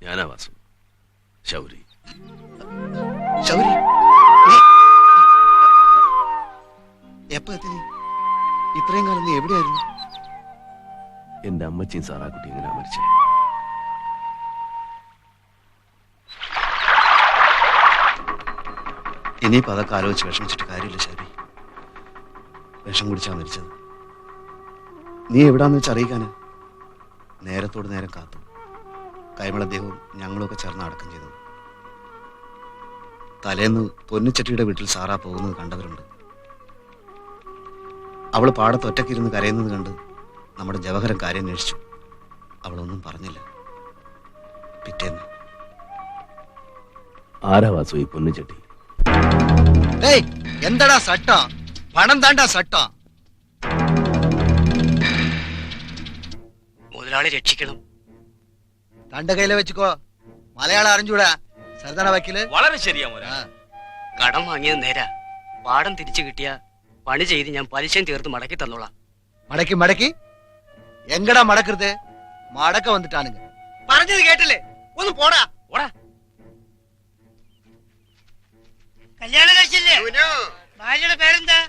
ഞാനാ വാസു. ശൗരി. ശൗരി, എപ്പോ എത്തി നീ? ഇത്രയും കാലം നീ എവിടെയായിരുന്നു? എന്റെ അമ്മച്ചിയും സാറാക്കുട്ടി എങ്ങനെയാ മരിച്ചേ? ഇനിയിപ്പോ അതൊക്കെ ആലോചിച്ച് വിഷമിച്ചിട്ട് കാര്യമില്ല ശൗരി. വിഷം കുടിച്ചാ മരിച്ചത്. നീ എവിടാന്ന് വെച്ച് അറിയിക്കാനാ? നേരത്തോട് നേരം കാത്തു കൈമളദ്ദേഹവും ഞങ്ങളും ഒക്കെ ചേർന്ന് അടക്കം ചെയ്തു. തലേന്ന് പൊന്നിച്ചട്ടിയുടെ വീട്ടിൽ സാറാ പോകുന്നത് കണ്ടവരുണ്ട്. അവള് പാടത്ത് ഒറ്റക്കിരുന്ന് കരയുന്നത് കണ്ട് നമ്മുടെ ജവഹരൻ കാര്യം അന്വേഷിച്ചു. അവളൊന്നും പറഞ്ഞില്ല. പിറ്റേന്ന് ആരാ വാസു ഈ പൊന്നിച്ചട്ടി? എന്താടാ സട്ട? പണം താണ്ടാ സട്ട. മുതലാളി രക്ഷിക്കണം. തന്റെ കയ്യിലെ വെച്ചുക്കോ. മലയാളം അറിഞ്ഞൂടാ സർദാന വക്കീല്? വളരെ ശരിയാ മോനെ. കടം വാങ്ങിയത് നേരാ. പാടം തിരിച്ചു കിട്ടിയ പണി ചെയ്ത് ഞാൻ പലിശയും തീർത്ത് മടക്കി തന്നോളാം. മടക്കി മടക്കി എങ്കടാ മടക്കരുത്? മടക്ക വന്നിട്ടാണ് പറഞ്ഞത് കേട്ടില്ലേ? ഒന്ന് പോടാ പോടാ. കല്യാണം കഴിച്ചില്ലേ? ഭാര്യയുടെ പേരെന്താ?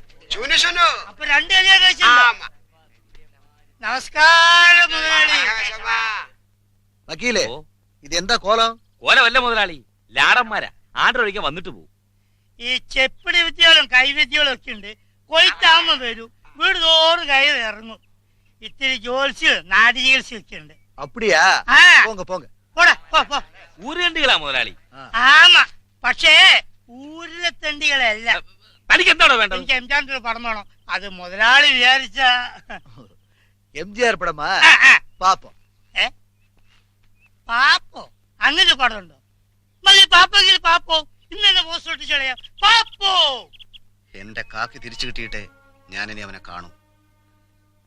അപ്പൊ 2 കല്യാണം കഴിച്ചില്ല. നമസ്കാരം മുതലാളി. വക്കീലേ, ഇതെന്താ കോലം? കോലമല്ല മുതലാളി, ലാടന്മാരാ. ആണ്ടൊഴിക്കാൻ വന്നിട്ട് പോകും. ഈ ചെപ്പിടി വിദ്യകളും കൈവിദ്യകളും ഒക്കെ ഉണ്ട്. കൊയ്ത്താകുമ്പോ വരും, വീട് തോറും കയറി ഇറങ്ങും. ഇത്തിരി ജോത്സ്യം നാടി ചികിത്സയൊക്കെ ഉണ്ട്. അപ്പടിയാ? ആ, പോങ്ക പോങ്ക. പോടാ പോ പോ. ഊരുകണ്ടികളാ മുതലാളി. ആമാ, പക്ഷേ ഊരിലെ തെണ്ടികളല്ല. തനിക്ക് എന്താണോ വേണ്ടത്? എനിക്ക് എംജാന്റെ പടം വേണം. അത് മുതലാളി വിചാരിച്ച എംജിആർ പടമാ? പാപ്പോ പാപ്പോ അങ്ങനെ പടം ഉണ്ടോ? മതി പാപ്പെങ്കിൽ പാപ്പോ. ഇന്ന് തന്നെ പോസ്റ്റ് ഒട്ടിച്ചളയാ പാപ്പോ. എന്റെ കാക്കി തിരിച്ചു കിട്ടിയിട്ടെ ഞാനിനി അവനെ കാണും.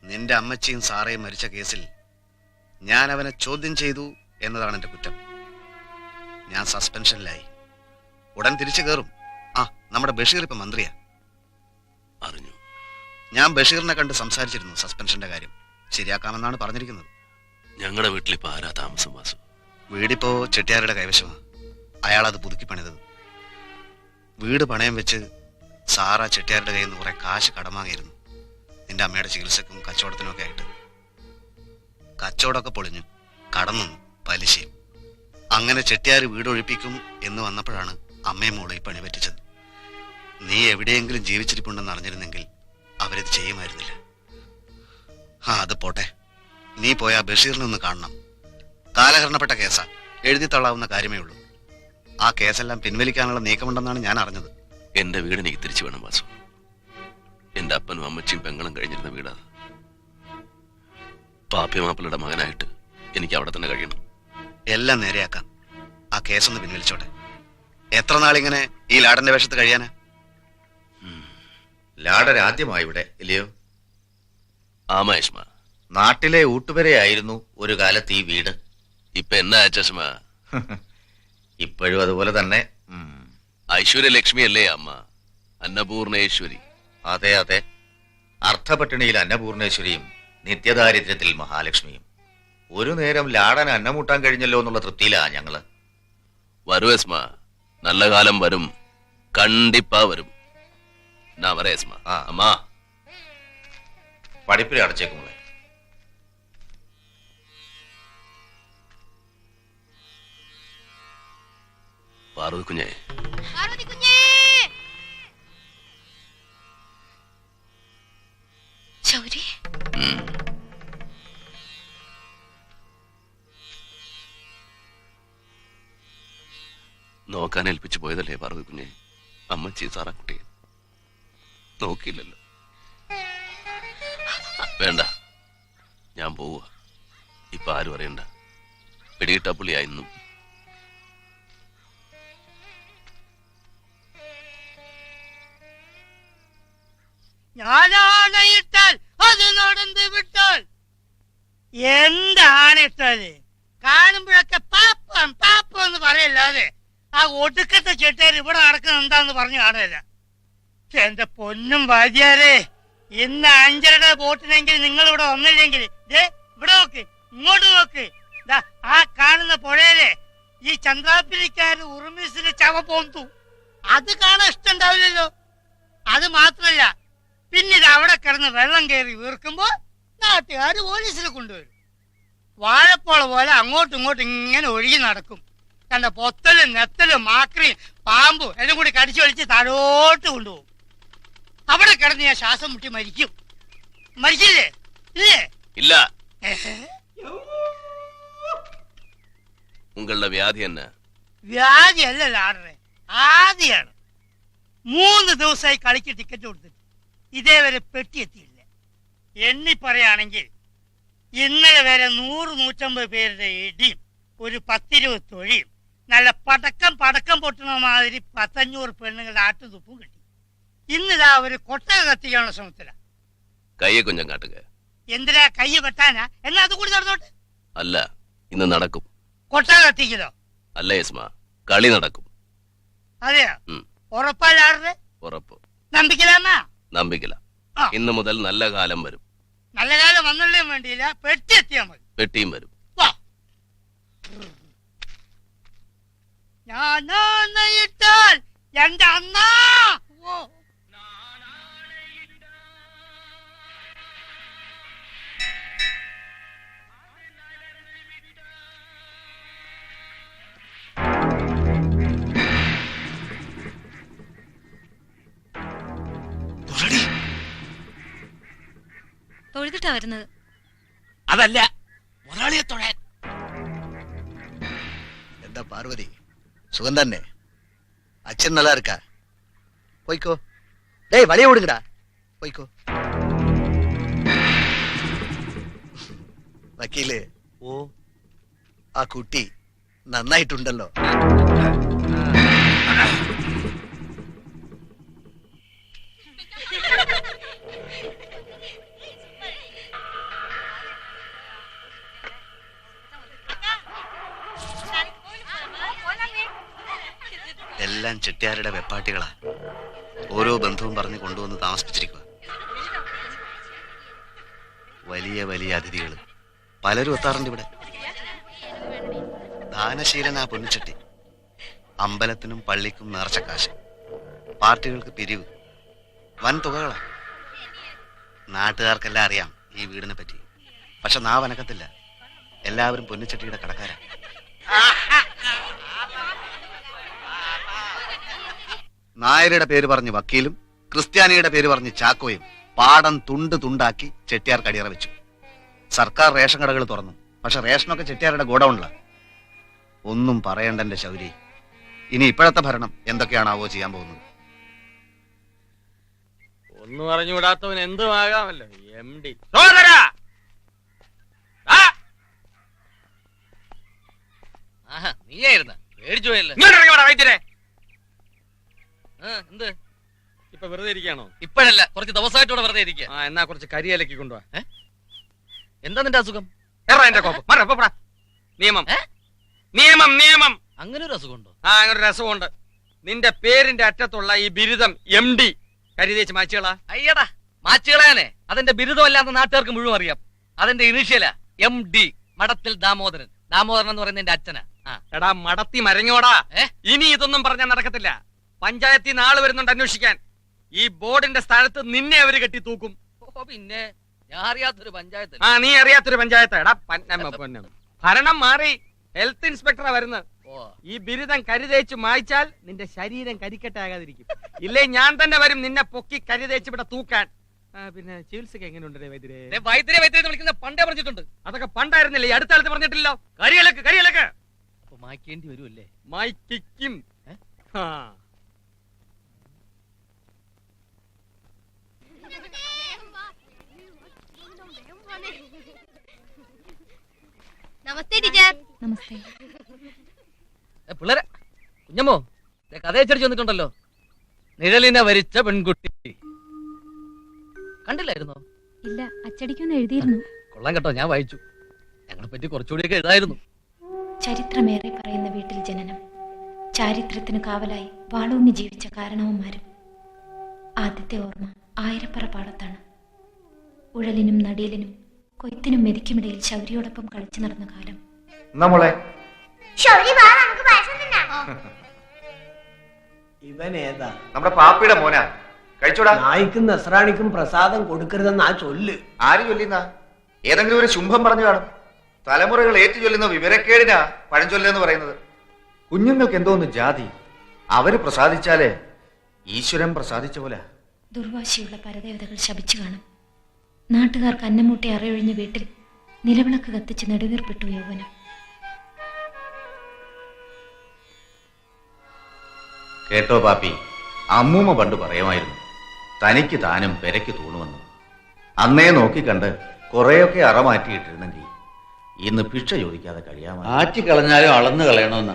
നിന്റെ അമ്മച്ചിയും സാറയും മരിച്ച കേസിൽ ഞാൻ അവനെ ചോദ്യം ചെയ്തു എന്നതാണ് എന്റെ കുറ്റം. ഞാൻ സസ്പെൻഷനിലായി. ഉടൻ തിരിച്ചു കയറും. ആ, നമ്മുടെ ബഷീർ ഇപ്പൊ മന്ത്രിയാ. അറിഞ്ഞു. ഞാൻ ബഷീറിനെ കണ്ട് സംസാരിച്ചിരുന്നു. സസ്പെൻഷന്റെ കാര്യം ശരിയാക്കാമെന്നാണ് പറഞ്ഞിരിക്കുന്നത്. ഞങ്ങളുടെ വീട്ടിലിപ്പോ ആരാ താമസം വാസു? വീടിപ്പോ ചെട്ടിയാരുടെ കൈവശമാണ്. അയാളത് പുതുക്കി പണിതത്. വീട് പണയം വെച്ച് സാറ ചെട്ടിയാരുടെ കയ്യിൽ നിന്ന് കുറെ കാശ് കടം വാങ്ങിയിരുന്നു. നിന്റെ അമ്മയുടെ ചികിത്സക്കും കച്ചവടത്തിനും ഒക്കെ ആയിട്ട്. കച്ചവടമൊക്കെ പൊളിഞ്ഞു, കടം നിന്നു, പലിശയും. അങ്ങനെ ചെട്ടിയാർ വീട് ഒഴിപ്പിക്കും എന്ന് വന്നപ്പോഴാണ് അമ്മയും മോളെ ഈ പണി പറ്റിച്ചത്. നീ എവിടെയെങ്കിലും ജീവിച്ചിരിപ്പുണ്ടെന്ന് അറിഞ്ഞിരുന്നെങ്കിൽ അവരിത് ചെയ്യുമായിരുന്നില്ല. ആ, അത് പോട്ടെ. നീ പോയാ ബഷീറിനെ ഒന്ന് കാണണം. കാലഹരണപ്പെട്ട കേസാ, എഴുതി തള്ളാവുന്ന കാര്യമേ ഉള്ളൂ. ആ കേസെല്ലാം പിൻവലിക്കാനുള്ള നീക്കമുണ്ടെന്നാണ് ഞാൻ അറിഞ്ഞത്. എന്റെ വീട് എനിക്ക് തിരിച്ചു വേണം വാസു. എന്റെ അപ്പനും അമ്മച്ചിയും പെങ്ങളും കഴിഞ്ഞിരുന്ന വീടാ. പാപ്പി മാപ്പിളയുടെ മകനായിട്ട് എനിക്ക് അവിടെ തന്നെ കഴിയണം. എല്ലാം നേരെയാക്കാം. ആ കേസൊന്ന് പിൻവലിച്ചോട്ടെ. എത്ര നാളിങ്ങനെ ഈ ലാടന്റെ വേഷത്ത് കഴിയാനാ? ലാടൻ ആദ്യമായി ഇവിടെ ഇല്ലയോ? ആമാഷ്മ, നാട്ടിലെ ഊട്ടുവരെയായിരുന്നു ഒരു കാലത്ത് ഈ വീട്. ഇപ്പൊ എന്നാ ചഷ്മ? ഇപ്പോഴും അതുപോലെ തന്നെ. ഐശ്വര്യലക്ഷ്മി അല്ലേ അമ്മ? അന്നപൂർണേശ്വരി. അതെ അതെ, അർത്ഥപട്ടിണിയിൽ അന്നപൂർണേശ്വരിയും നിത്യദാരിദ്ര്യത്തിൽ മഹാലക്ഷ്മിയും. ഒരു നേരം ലാടൻ അന്നമൂട്ടാൻ കഴിഞ്ഞല്ലോ എന്നുള്ള തൃപ്തിയിലാ ഞങ്ങള്. വരുവേസ്മ, നല്ല കാലം വരും, കണ്ടിപ്പാ വരും. നാ വരേസ്മ. അമ്മാ, പഠിപ്പിൽ അടച്ചേക്കുമോളെ. പാർവതി കുഞ്ഞേ, ശൗരി, നോക്കാൻ ഏൽപ്പിച്ചു പോയതല്ലേ പാർവതി കുഞ്ഞെ? അമ്മച്ചി സാറാക്കുട്ടി നോക്കിയില്ലല്ലോ. വേണ്ട, ഞാൻ പോവുക. ഇപ്പൊ ആരും അറിയണ്ട. പിടികിട്ട പുള്ളിയായിരുന്നു. ഞാനാണയിട്ടാൽ അത് നടന്ന് വിട്ടാൽ എന്താണ് ഇട്ടത്? കാണുമ്പോഴൊക്കെ പാപ്പം പാപ്പം എന്ന് പറയല്ലാതെ ആ ഒടുക്കത്തെ ചെട്ടേർ ഇവിടെ നടക്കുന്ന എന്താന്ന് പറഞ്ഞു കാണുകയല്ല. എന്റെ പൊന്നും വാദ്യാരെ, ഇന്ന് 5:30 ബോട്ടിനെങ്കിൽ നിങ്ങൾ ഇവിടെ വന്നില്ലെങ്കിൽ ഇവിടെ നോക്ക്, ഇങ്ങോട്ട് നോക്ക്. ആ കാണുന്ന പുഴയിലെ ചന്ദ്രാപ്പിരിക്കാര് ഉറുമീസിന് ചവ പോന്തു. അത് കാണാൻ ഇഷ്ടണ്ടാവില്ലല്ലോ. അത് മാത്രല്ല, പിന്നീട് അവിടെ കിടന്ന് വെള്ളം കയറി വീർക്കുമ്പോ നാട്ടുകാര് പോലീസിനെ കൊണ്ടുവരും. വാഴപ്പോള പോലെ അങ്ങോട്ടും ഇങ്ങോട്ടും ഇങ്ങനെ ഒഴുകി നടക്കും. കണ്ട പൊത്തലും നെത്തലും മാക്രിയും പാമ്പും എല്ലാം കൂടി കടിച്ചു വലിച്ച് താഴോട്ട് കൊണ്ടുപോകും. അവിടെ കിടന്ന് ഞാൻ ശ്വാസം മുട്ടി മരിക്കും. മരിച്ചില്ലേ? ഇല്ലേ? இல்ல. உங்களோட வியாதி என்ன? വ്യാധി അല്ലല്ലോ ആടറെ, ആദിയാണ്. 3 ദിവസമായി കളിക്ക് ടിക്കറ്റ് കൊടുത്തിട്ട് ഇതേവരെ പെട്ടി എത്തിയില്ല. എണ്ണി പറയുകയാണെങ്കിൽ ഇന്നലെ വരെ 100-150 പേരുടെ ഇടിയും ഒരു 10-20 തൊഴിയും നല്ല പടക്കം പൊട്ടുന്ന മാതിരി 10-500 പെണ്ണുങ്ങളുടെ ആട്ടുതുപ്പും കിട്ടി. ഇന്നിതാ ഒരു കൊട്ടക കത്തിക്കാനുള്ള ശ്രമത്തില. கையை கொஞ்சம் காட்டுங்க. എന്തിനാ കയ്യ് വെട്ടാനാ? എന്നാ അത് കൂടി നടന്നോട്ടെ. அல்ல, ഇന്ന് നടക്കും. കൊട്ടക കത്തിക്കലോ? അല്ല യസ്മ, കളി നടക്കും. അതെയോ? ഉറപ്പാലാടറെ? ഉറപ്പ്. നമ്പിക്കലാമാ? നമ്പിക്കല. ഇന്ന് മുതൽ നല്ല കാലം വരും. നല്ല കാലം വന്നല്ലേ വേണ്ടിയില്ല, പെട്ടി എത്തിയാ മതി. പെട്ടിയും വരും. ഞാനാണയിട്ടാൽ എന്റെ അണ്ണാ. തൊഴുതിട്ടാ വരുന്നത്. അതല്ല, മുതലാളിയെ തൊഴാൻ. എന്താ പാർവതി, സുഖം തന്നെ? അച്ഛൻ நல்லா இருக்கா? പോയിക്കോ. ഡേയ് വളിയ ഓടുങ്ങടാ, പോയിക്കോ. വക്കീല്, ഓ, ആ കുട്ടി നന്നായിട്ടുണ്ടല്ലോ. എല്ലാം ചെട്ടിയാരുടെ വെപ്പാട്ടികളാ. ഓരോ ബന്ധവും പറഞ്ഞ് കൊണ്ടുവന്ന് താമസിപ്പിച്ചിരിക്കുക. വലിയ വലിയ അതിഥികൾ പലരും എത്താറുണ്ട് ഇവിടെ. ദാനശീലനാ പൊന്നിച്ചട്ടി. അമ്പലത്തിനും പള്ളിക്കും നേർച്ചക്കാശ്, പാർട്ടികൾക്ക് പിരിവ്, വൻ തുകകളാ. നാട്ടുകാർക്കെല്ലാം അറിയാം ഈ വീടിനെ പറ്റി. പക്ഷെ നാവനക്കത്തില്ല. എല്ലാവരും പൊന്നിച്ചട്ടിയുടെ കടക്കാരാ. നായരുടെ പേര് പറഞ്ഞ് വക്കീലും ക്രിസ്ത്യാനിയുടെ പേര് പറഞ്ഞ് ചാക്കോയും പാടം തുണ്ട് തുണ്ടാക്കി ചെട്ടിയാർ കടിയറ വെച്ചു. സർക്കാർ റേഷൻ കടകൾ തുറന്നു. പക്ഷെ റേഷനൊക്കെ ചെട്ടിയാരുടെ ഗോഡൌണില. ഒന്നും പറയണ്ട എന്റെ ശൗരി. ഇനി ഇപ്പോഴത്തെ ഭരണം എന്തൊക്കെയാണാവോ ചെയ്യാൻ പോകുന്നത്. ഒന്നും അറിഞ്ഞുകൂടാത്തവൻ എന്തുമാകാമല്ലോ. MD നീയായിരുന്ന പേടിച്ചു പോയല്ലോ. എന്ത് ഇപ്പൊ വെറുതെ ഇരിക്കാണോ? ഇപ്പോഴല്ല, കുറച്ച് ദിവസമായിട്ടൂടെ വെറുതെ ഇരിക്കുക. എന്നാ കുറച്ച് കരിയിലക്കി കൊണ്ടുപോവാ. എന്താ നിന്റെ അസുഖം? എന്റെ കോപ്പം. നിയമം നിയമം നിയമം. അങ്ങനെ ഒരു അസുഖമുണ്ടോ? അങ്ങനെ ഒരു രസമുണ്ട്. നിന്റെ പേരിന്റെ അറ്റത്തുള്ള ഈ ബിരുദം MD കരിതേച്ച് മാച്ചുകളാ. അയ്യടാ, മാച്ചുകളാനെ. അതെന്റെ ബിരുദമല്ലാന്ന് നാട്ടുകാർക്ക് മുഴുവൻ അറിയാം. അതെന്റെ ഇനീഷ്യലാ, MD. മഠത്തിൽ ദാമോദരൻ. ദാമോദരൻ എന്ന് പറയുന്നത് എന്റെ അച്ഛനാ. എടാ മടത്തി മരങ്ങോടാ. ഇനി ഇതൊന്നും പറഞ്ഞാൽ നടക്കത്തില്ല. പഞ്ചായത്തിൽ നിന്ന് ആള് വരുന്നുണ്ട് അന്വേഷിക്കാൻ. ഈ ബോർഡിന്റെ സ്ഥാനത്ത് നിന്നെ അവര് കെട്ടി തൂക്കും. പിന്നെ ഞാൻ അറിയാത്തൊരു പഞ്ചായത്ത്. നീ അറിയാത്തൊരു പഞ്ചായത്ത്. എടാ ഭരണം മാറി, ഹെൽത്ത് ഇൻസ്പെക്ടറാ വരുന്നത്. ഈ ബിരുദം കരിതേച്ച് മായ്ച്ചാൽ നിന്റെ ശരീരം കരിക്കട്ടാകാതിരിക്കും. ഇല്ലേ ഞാൻ തന്നെ വരും നിന്നെ പൊക്കി കരിതേച്ച് ഇവിടെ തൂക്കാൻ. പിന്നെ ചികിത്സക്ക് എങ്ങനെയുണ്ട് വൈദ്യരെ? വൈദ്യരെ വിളിക്കുന്ന പണ്ടേ പറഞ്ഞിട്ടുണ്ട്. അതൊക്കെ പണ്ടായിരുന്നില്ലേ, അടുത്ത കാലത്ത് പറഞ്ഞിട്ടില്ലോ. കരിയലക്ക് അപ്പൊ മായ്ക്കേണ്ടി വരുമല്ലേ? മായ്ക്കും. നമസ്തേ ടീച്ചർ. നമസ്തേ. പിള്ളേരെ, കുഞ്ഞമ്മോ, കഥയച്ചടിച്ച് വന്നിട്ടുണ്ടല്ലോ. നിഴലിനെ വരിച്ച പെൺകുട്ടി കണ്ടില്ലായിരുന്നോ? ഇല്ല, അച്ചടിക്കൊന്ന് എഴുതിയിരുന്നു. കൊള്ളാം കേട്ടോ, ഞാൻ വായിച്ചു. ഞങ്ങളെ പറ്റി കുറച്ചുകൂടിയൊക്കെ എഴുതായിരുന്നു. ചരിത്രമേറെ പറയുന്ന വീട്ടിൽ ജനനം, ചാരിത്രത്തിന് കാവലായി വാളൂന്നി ജീവിച്ച കാരണവന്മാരും. ആദ്യത്തെ ഓർമ്മ ആയിരപ്പറ പാടത്താണ്. ഉഴലിനും നടിയലിനും കൊയ്ത്തിനും മെതിക്കുമിടയിൽ ശൗരിയോടൊപ്പം കളിച്ചു നടന്ന കാലം. ശൗരി വാ, നമുക്ക് ഇവൻ ഏതാ? നമ്മുടെ പാപ്പിയുടെ മോനാ. കഴിച്ചോടാ. നായിക്കും നസ്രാണിക്കും പ്രസാദം കൊടുക്കരുതെന്ന് ആ ചൊല്ല്. ആര് ചൊല്ലുന്ന? ഏതെങ്കിലും ഒരു ശുംഭം പറഞ്ഞു കാണും. തലമുറകൾ ഏറ്റു ചൊല്ലുന്ന വിവരക്കേടിനാ പഴഞ്ചൊല്ലെന്ന് പറയുന്നത്. കുഞ്ഞുങ്ങൾക്ക് എന്തോന്ന് ജാതി. അവര് പ്രസാദിച്ചാലേ ഈശ്വരൻ പ്രസാദിച്ച പോലെ. ദുർവാശിയുള്ള പരദേവതകൾ ശപിച്ചു കാണും. നാട്ടുകാർക്ക് അന്നമൂട്ടി അറയൊഴിഞ്ഞ വീട്ടിൽ നിലവിളക്ക് കത്തിച്ച് നെടുവീർപ്പിട്ടു യൗവനം. കേട്ടോ പാപ്പി, അമ്മൂമ്മ പണ്ട് പറയുമായിരുന്നു, തനിക്ക് താനും പെരയ്ക്ക് തൂണുവന്നു. അന്നേ നോക്കിക്കണ്ട് കുറെയൊക്കെ അറ മാറ്റിയിട്ടിരുന്നെങ്കിൽ ഇന്ന് ഭിക്ഷ ചോദിക്കാതെ കഴിയാമോ. ആറ്റി കളഞ്ഞാലും അളന്നു കളയണമെന്ന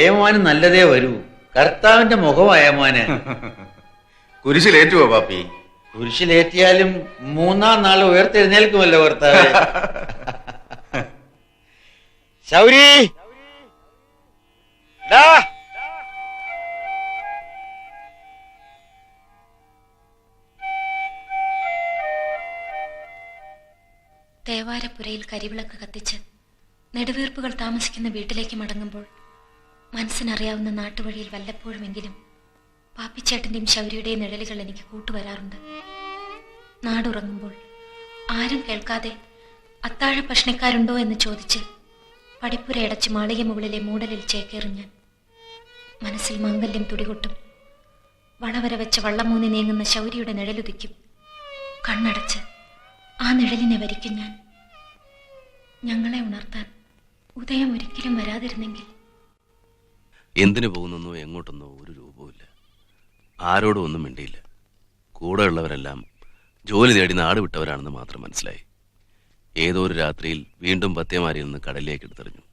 ഏമാന് നല്ലതേ വരൂ. കർത്താവിന്റെ മുഖമായ മോന്. കുരിശിലേറ്റുവോ പാപ്പി? കുരിശിലേറ്റിയാലും 3-ാം നാൾ ഉയർത്തെഴുന്നേൽക്കുമല്ലോ കർത്താവ്. ശൗരി, തേവാരപ്പുരയിൽ കരിവിളക്ക് കത്തിച്ച് നെടുവീർപ്പുകൾ താമസിക്കുന്ന വീട്ടിലേക്ക് മടങ്ങുമ്പോൾ മനസ്സിനറിയാവുന്ന നാട്ടുവഴിയിൽ വല്ലപ്പോഴുമെങ്കിലും പാപ്പിച്ചേട്ടൻ്റെയും ശൗരിയുടെയും നിഴലുകൾ എനിക്ക് കൂട്ടുവരാറുണ്ട്. നാടുറങ്ങുമ്പോൾ ആരും കേൾക്കാതെ അത്താഴ ഭക്ഷണിക്കാരുണ്ടോ എന്ന് ചോദിച്ച് പടിപ്പുരയടച്ച് മാളിക മുകളിലെ മൂടലിൽ ചേക്കേറിഞ്ഞാൻ മനസ്സിൽ മാംഗല്യം തുടികൊട്ടും. വളവര വെച്ച വള്ളമൂന്നി നീങ്ങുന്ന ശൗരിയുടെ നിഴലുദിക്കും. കണ്ണടച്ച് ആ നിഴലിനെ വരിക്കും ഞാൻ. ഞങ്ങളെ ഉണർത്താൻ ഉദയം ഒരിക്കലും വരാതിരുന്നെങ്കിൽ. എന്തിനു പോകുന്നെന്നോ എങ്ങോട്ടെന്നോ ഒരു രൂപവുമില്ല. ആരോടും ഒന്നും മിണ്ടിയില്ല. കൂടെയുള്ളവരെല്ലാം ജോലി തേടി നാട് വിട്ടവരാണെന്ന് മാത്രം മനസ്സിലായി. ഏതോ ഒരു രാത്രിയിൽ വീണ്ടും പത്യമാരിൽ നിന്ന് കടലിലേക്ക് എടുത്തെറിഞ്ഞു.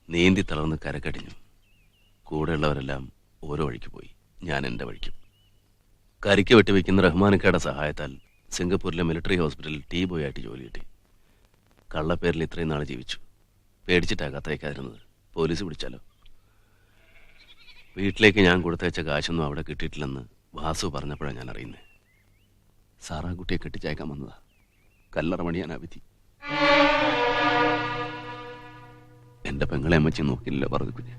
നീന്തി തളർന്ന് കരക്കടിഞ്ഞു. കൂടെയുള്ളവരെല്ലാം ഓരോ വഴിക്ക് പോയി. ഞാൻ എൻ്റെ വഴിക്കും. കരിക്ക് വെട്ടിവെക്കുന്ന റഹ്മാനിക്കയുടെ സഹായത്താൽ സിംഗപ്പൂരിലെ മിലിറ്ററി ഹോസ്പിറ്റലിൽ ടീ ബോയ് ആയിട്ട് ജോലി കിട്ടി. കള്ളപ്പേരിൽ ഇത്രയും നാൾ ജീവിച്ചു. പേടിച്ചിട്ടാ കത്തയക്കാതിരുന്നത്. പോലീസ് പിടിച്ചാലോ. വീട്ടിലേക്ക് ഞാൻ കൊടുത്തയച്ച കാശൊന്നും അവിടെ കിട്ടിയിട്ടില്ലെന്ന് വാസു പറഞ്ഞപ്പോഴാണ് ഞാൻ അറിയുന്നത്. സാറാക്കുട്ടിയെ കെട്ടിച്ചയക്കാൻ വന്നതാ. കല്ലറ മണിയാനാ വിധി. എന്റെ പെങ്ങളെ അമ്മച്ചി നോക്കിയില്ല പറഞ്ഞു കുഞ്ഞ്.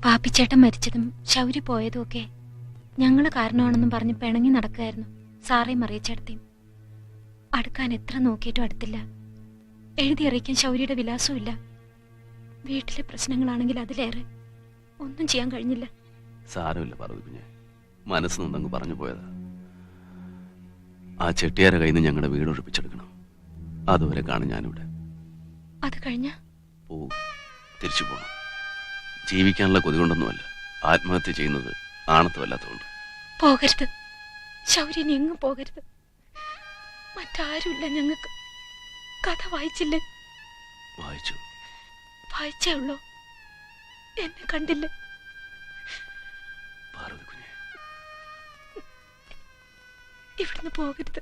പാപ്പിച്ചേട്ടൻ മരിച്ചതും ശൗരി പോയതും ഒക്കെ ഞങ്ങൾ കാരണമാണെന്നും പറഞ്ഞ് പിണങ്ങി നടക്കുകയായിരുന്നു സാറേയും അറിയിച്ചെടുത്തേയും. അടുക്കാൻ എത്ര നോക്കിയിട്ടും അടുത്തില്ല. എഴുതി അറിയിക്കാൻ ശൗരിയുടെ വിലാസവും ഇല്ല. വീട്ടിലെ പ്രശ്നങ്ങളാണെങ്കിൽ അതിലേറെ ഒന്നും ചെയ്യാൻ കഴിഞ്ഞില്ല. സാരമില്ല പറഞ്ഞു കുഞ്ഞ്. മനസ്സ് നന്നങ്ങ് പറഞ്ഞു പോയതാ. ആ ചെട്ടിയാരെ കയ്യിൽ നിന്ന് ഞങ്ങളുടെ വീട് ഒഴിപ്പിച്ചെടുക്കണം. അതുവരെ കാണും ഞാനിവിടെ. അത് കഴിഞ്ഞ പോവും. തിരിച്ചു പോകണം. ജീവിക്കാനുള്ള കൊതി കൊണ്ടൊന്നുമല്ല. ആത്മഹത്യ ചെയ്യുന്നത് ആണത്തമല്ലാത്തതുകൊണ്ട്. പോകരുത് ശൗര്യൻ, എങ്ങും പോകരുത്. മറ്റാരുമില്ല ഞങ്ങൾക്ക്. കഥ വായിച്ചില്ലേ? വായിച്ചു. വായിച്ചേ ഉള്ളൂ. എന്നെ കണ്ടില്ലേ? പാർവതി കുഞ്ഞെ, ഇവിടുന്ന് പോകരുത്.